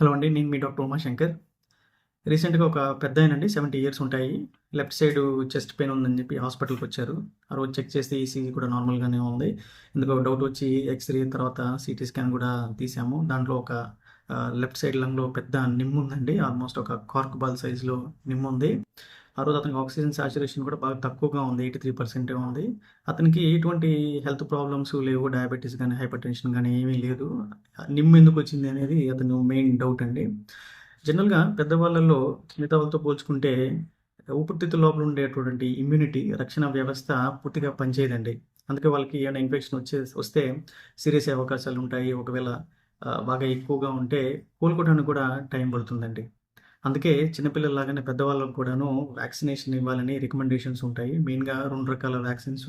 Hello అండి. నేను మీ doctor Umashankar. రీసెంట్‌గా ఒక పెద్దాయనండి 70 ఇయర్స్ ఉంటాయి. లెఫ్ట్ సైడు చెస్ట్ పెయిన్ ఉందని చెప్పి హాస్పిటల్‌కొచ్చారు. ఆ రోజు చెక్ చేస్తే ఈసీజీ కూడా నార్మల్‌గానే ఉంది. ఎందుకో డౌట్ వచ్చి ఎక్స్‌రే తర్వాత సీటీ స్కాన్ కూడా తీసాము. దాంట్లో ఒక లెఫ్ట్ సైడ్ లంగ్‌లో పెద్ద నిమ్ముందండి. ఆల్మోస్ట్ ఒక కార్క్ బాల్ సైజ్‌లో నిమ్ముంది. ఆ రోజు అతనికి ఆక్సిజన్ సాచురేషన్ కూడా బాగా తక్కువగా ఉంది. 83% ఉంది. అతనికి ఎటువంటి హెల్త్ ప్రాబ్లమ్స్ లేవు. డయాబెటిస్ గాని, హైపర్‌టెన్షన్ గాని ఏమీ లేదు. నిమ్ము ఎందుకొచ్చింది అనేది అతను మెయిన్ డౌట్ అండి. జనరల్‌గా పెద్దవాళ్ళలో మిగతా వాళ్ళతో పోల్చుకుంటే ఊపిరితిత్తుల లోపల ఉండేటువంటి ఇమ్యూనిటీ రక్షణ వ్యవస్థ పూర్తిగా పనిచేయదండి. అందుకే వాళ్ళకి ఏమైనా ఇన్ఫెక్షన్ వస్తే సీరియస్ అయ్యే అవకాశాలుంటాయి. ఒకవేళ బాగా ఎక్కువగా ఉంటే కోలుకోవడానికి కూడా టైం పడుతుందండి. అందుకే చిన్న పిల్లల్లాగానే పెద్దవాళ్ళకి కూడాను వ్యాక్సినేషన్ ఇవ్వాలని రికమెండేషన్స్ ఉంటాయి. మెయిన్‌గా 2 రకాల వ్యాక్సిన్స్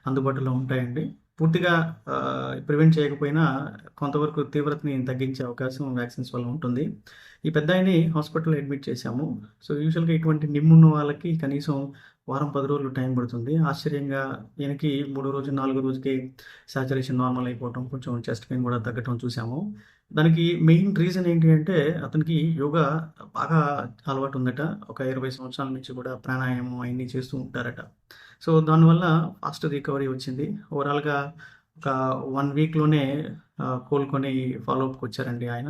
అందుబాటులో ఉంటాయండి. పూర్తిగా ప్రివెంట్ చేయకపోయినా కొంతవరకు తీవ్రతని తగ్గించే అవకాశం వ్యాక్సిన్స్ వల్ల ఉంటుంది. ఈ పెద్దాయన్ని హాస్పిటల్‌లో అడ్మిట్ చేశాము. సో, యూజువల్‌గా ఇటువంటి నిమ్మున్న వాళ్ళకి కనీసం వారం, 10 రోజులు టైం పడుతుంది. ఆశ్చర్యంగా ఈయనకి మూడో రోజు, నాలుగో రోజుకే సాచురేషన్ నార్మల్ అయిపోవటం, కొంచెం చెస్ట్ పెయిన్ కూడా తగ్గటం చూసాము. దానికి మెయిన్ రీజన్ ఏంటి అంటే అతనికి యోగా బాగా అలవాటుందట. ఒక 20 సంవత్సరాల నుంచి కూడా ప్రాణాయామం అయన్నీ చేస్తూ ఉంటారట. సో, దానివల్ల ఫాస్ట్ రికవరీ వచ్చింది. ఓవరాల్‌గా ఒక 1 వీక్‌లోనే కోలుకొని ఫాలో అప్‌కొచ్చారండి ఆయన.